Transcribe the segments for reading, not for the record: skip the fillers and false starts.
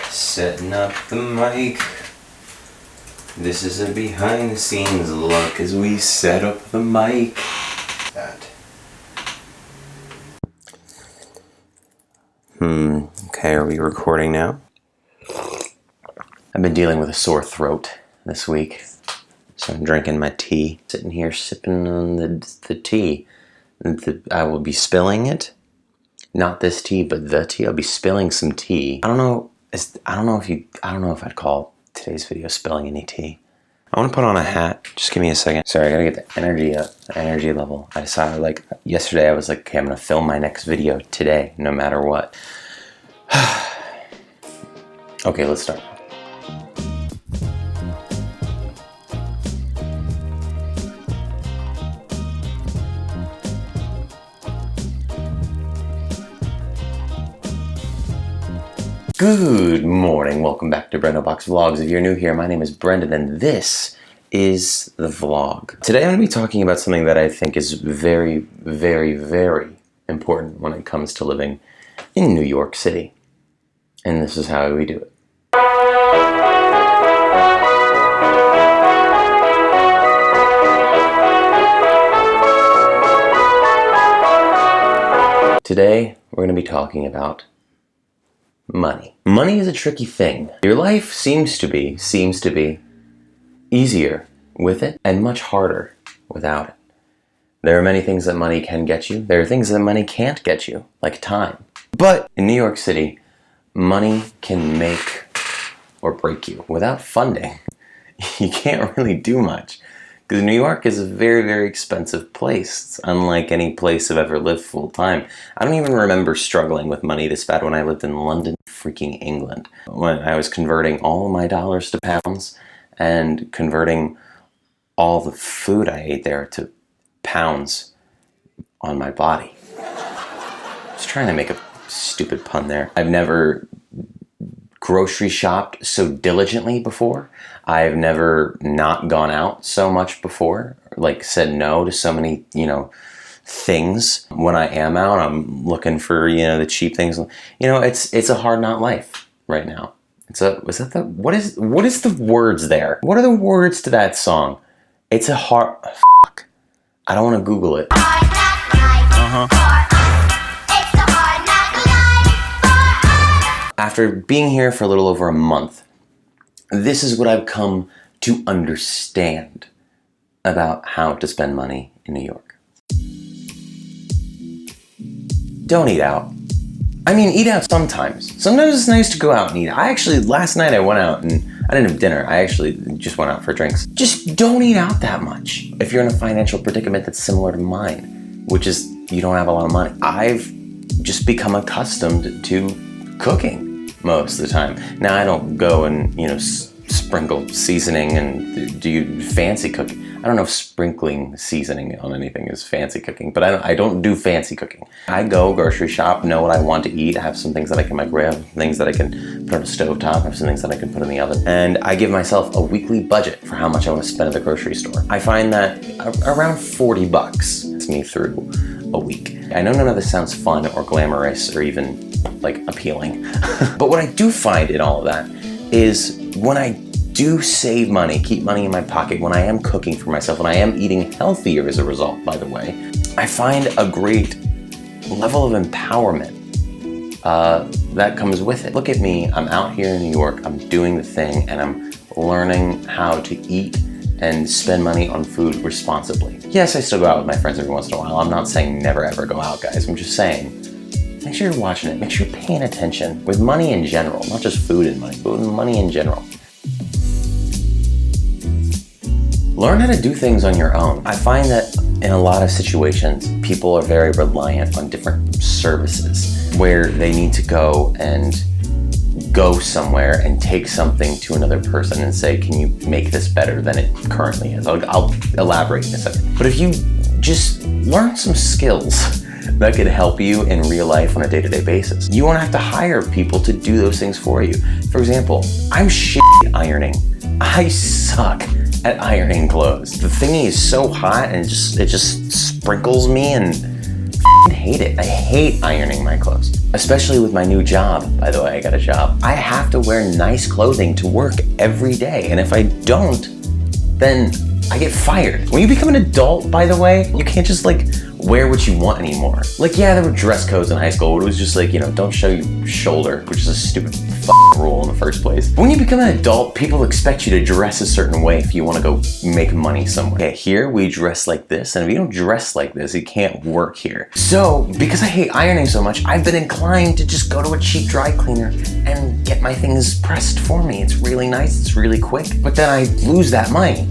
Setting up the mic. This is a behind the scenes look as we set up the mic. Okay, are we recording now? I've been dealing with a sore throat this week, so I'm drinking my tea. Sitting here sipping on the tea. I will be spilling it. Not this tea, but the tea. I'll be spilling some tea. I don't know if I'd call today's video spilling any tea. I want to put on a hat. Just give me a second. Sorry, I gotta get the energy up, the energy level. I decided, yesterday I was like, okay, I'm gonna film my next video today, no matter what. Okay, let's start. Good morning, welcome back to BrendoBox Vlogs. If you're new here, my name is Brendan and this is the vlog. Today I'm going to be talking about something that I think is very, very, very important when it comes to living in New York City. And this is how we do it. Today we're going to be talking about money. Money is a tricky thing. Your life seems to be easier with it and much harder without it. There are many things that money can get you. There are things that money can't get you, like time. But in New York City, money can make or break you. Without funding, you can't really do much. Because New York is a very, very expensive place. It's unlike any place I've ever lived full time. I don't even remember struggling with money this bad when I lived in London, freaking England. When I was converting all of my dollars to pounds and converting all the food I ate there to pounds on my body. I was trying to make a stupid pun there. I've never grocery shopped so diligently before. I've never not gone out so much before, like said no to so many, things. When I am out, I'm looking for, the cheap things. It's a hard not life right now. What is the words there? What are the words to that song? It's a hard, fuck. I don't want to Google it. After being here for a little over a month, this is what I've come to understand about how to spend money in New York. Don't eat out. I mean, eat out sometimes. Sometimes it's nice to go out and eat. Last night I went out and I didn't have dinner. I actually just went out for drinks. Just don't eat out that much. If you're in a financial predicament that's similar to mine, which is you don't have a lot of money. I've just become accustomed to cooking most of the time. Now I don't go and, sprinkle seasoning and do fancy cooking. I don't know if sprinkling seasoning on anything is fancy cooking, but I don't do fancy cooking. I go grocery shop, know what I want to eat, have some things that I can microwave, things that I can put on a stovetop, have some things that I can put in the oven. And I give myself a weekly budget for how much I want to spend at the grocery store. I find that around $40 gets me through a week. I know none of this sounds fun or glamorous or even appealing. But what I do find in all of that is when I do save money, keep money in my pocket, when I am cooking for myself, when I am eating healthier as a result, by the way, I find a great level of empowerment that comes with it. Look at me, I'm out here in New York, I'm doing the thing, and I'm learning how to eat and spend money on food responsibly. Yes, I still go out with my friends every once in a while. I'm not saying never ever go out, guys. I'm just saying, make sure you're watching it. Make sure you're paying attention with money in general, not just food and money, but with money in general. Learn how to do things on your own. I find that in a lot of situations, people are very reliant on different services where they need to go somewhere and take something to another person and say, can you make this better than it currently is? I'll elaborate in a second. But if you just learn some skills that could help you in real life on a day-to-day basis, you won't have to hire people to do those things for you. For example, I'm shit at ironing. I suck at ironing clothes. The thingy is so hot and it just sprinkles me and hate it. I hate ironing my clothes, especially with my new job. By the way, I got a job. I have to wear nice clothing to work every day. And if I don't, then I get fired. When you become an adult, by the way, you can't just like wear what you want anymore. Like, yeah, there were dress codes in high school, but it was just like, don't show your shoulder, which is a stupid rule in the first place. When you become an adult, people expect you to dress a certain way if you want to go make money somewhere. Okay, here we dress like this, and if you don't dress like this, you can't work here. So, because I hate ironing so much, I've been inclined to just go to a cheap dry cleaner and get my things pressed for me. It's really nice, it's really quick, but then I lose that money.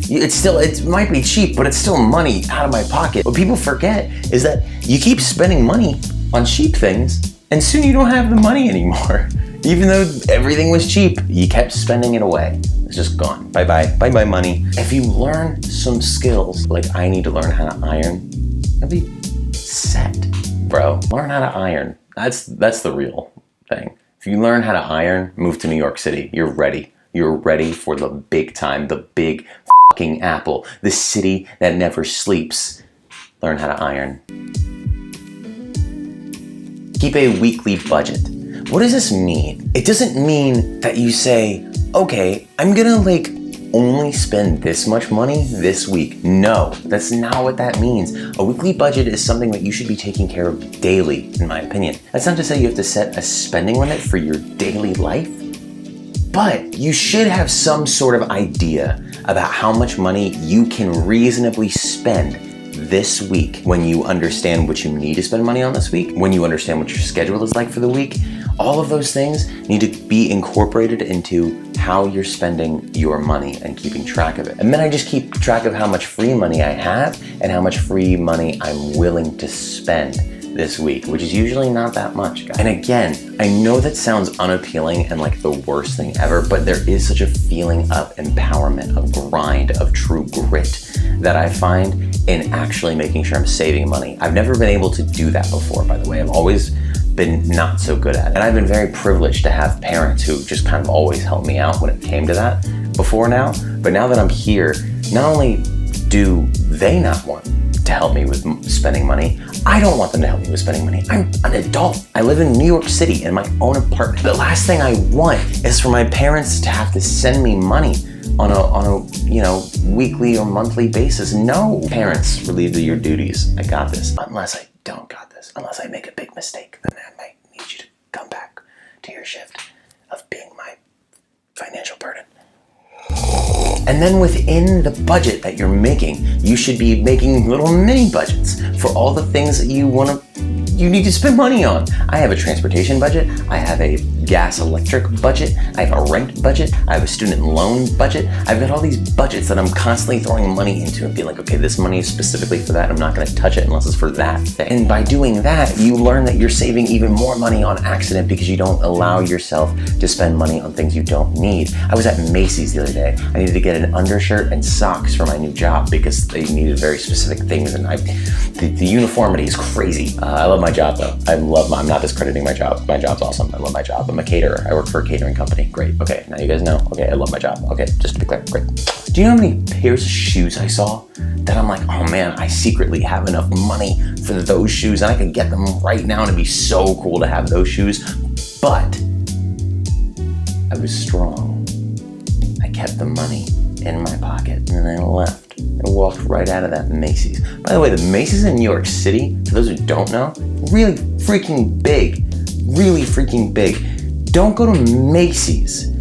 It might be cheap, but it's still money out of my pocket. What people forget is that you keep spending money on cheap things, and soon you don't have the money anymore. Even though everything was cheap, you kept spending it away. It's just gone. Bye-bye. Bye-bye money. If you learn some skills, like I need to learn how to iron, you'll be set, bro. Learn how to iron. That's the real thing. If you learn how to iron, move to New York City. You're ready. You're ready for the big time, the big fucking apple, the city that never sleeps. Learn how to iron. Keep a weekly budget. What does this mean? It doesn't mean that you say, okay, I'm gonna only spend this much money this week. No, that's not what that means. A weekly budget is something that you should be taking care of daily, in my opinion. That's not to say you have to set a spending limit for your daily life, but you should have some sort of idea about how much money you can reasonably spend this week. When you understand what you need to spend money on this week, when you understand what your schedule is like for the week, all of those things need to be incorporated into how you're spending your money and keeping track of it. And then I just keep track of how much free money I have and how much free money I'm willing to spend this week, which is usually not that much, guys. And again, I know that sounds unappealing and like the worst thing ever, but there is such a feeling of empowerment, of grind, of true grit that I find in actually making sure I'm saving money. I've never been able to do that before, by the way. I've always been not so good at it. And I've been very privileged to have parents who just kind of always helped me out when it came to that before now. But now that I'm here, not only do they not want to help me with spending money, I don't want them to help me with spending money. I'm an adult. I live in New York City in my own apartment. The last thing I want is for my parents to have to send me money on a weekly or monthly basis. No, parents, relieve your duties. I got this. Unless I don't got this. Unless I make a big mistake, then I might need you to come back to your shift of being my financial burden. And then within the budget that you're making, you should be making little mini budgets for all the things that you need to spend money on. I have a transportation budget. I have a gas electric budget. I have a rent budget. I have a student loan budget. I've got all these budgets that I'm constantly throwing money into and being like, okay, this money is specifically for that. I'm not gonna touch it unless it's for that thing. And by doing that, you learn that you're saving even more money on accident because you don't allow yourself to spend money on things you don't need. I was at Macy's the other day. I needed to get an undershirt and socks for my new job because they needed very specific things, and the uniformity is crazy. I love my job though. I'm not discrediting my job. My job's awesome. I love my job. I'm a caterer. I work for a catering company. Great. Okay, now you guys know. Okay, I love my job. Okay, just to be clear, great. Do you know how many pairs of shoes I saw that I'm like, oh man, I secretly have enough money for those shoes and I could get them right now and it'd be so cool to have those shoes. But I was strong. I kept the money in my pocket and then I left. I walked right out of that Macy's. By the way, the Macy's in New York City, for those who don't know, really freaking big. Really freaking big. Don't go to Macy's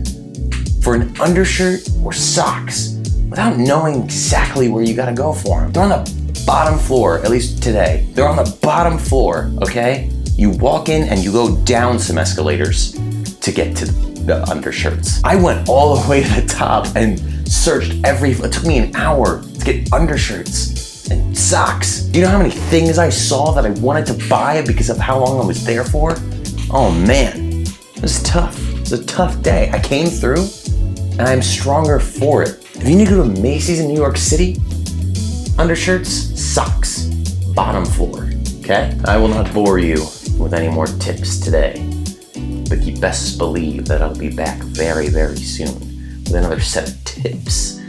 for an undershirt or socks without knowing exactly where you gotta go for them. They're on the bottom floor, at least today. They're on the bottom floor, okay? You walk in and you go down some escalators to get to the undershirts. I went all the way to the top and searched it took me an hour to get undershirts and socks. Do you know how many things I saw that I wanted to buy because of how long I was there for? Oh man, it was tough. It was a tough day. I came through and I'm stronger for it. If you need to go to Macy's in New York City, undershirts, socks, bottom floor, okay? I will not bore you with any more tips today, but you best believe that I'll be back very, very soon with another set of tips.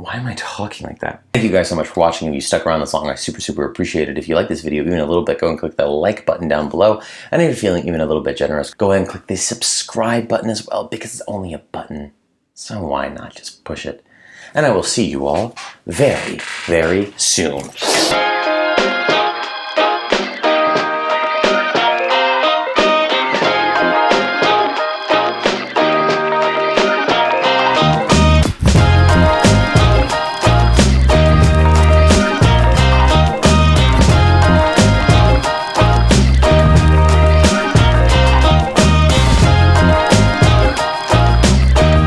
why am I talking like that? Thank you guys so much for watching. If you stuck around this long, I super appreciate it. If you like this video even a little bit, go and click the like button down below. And if you're feeling even a little bit generous, go ahead and click the subscribe button as well, because it's only a button. So why not just push it? And I will see you all very soon.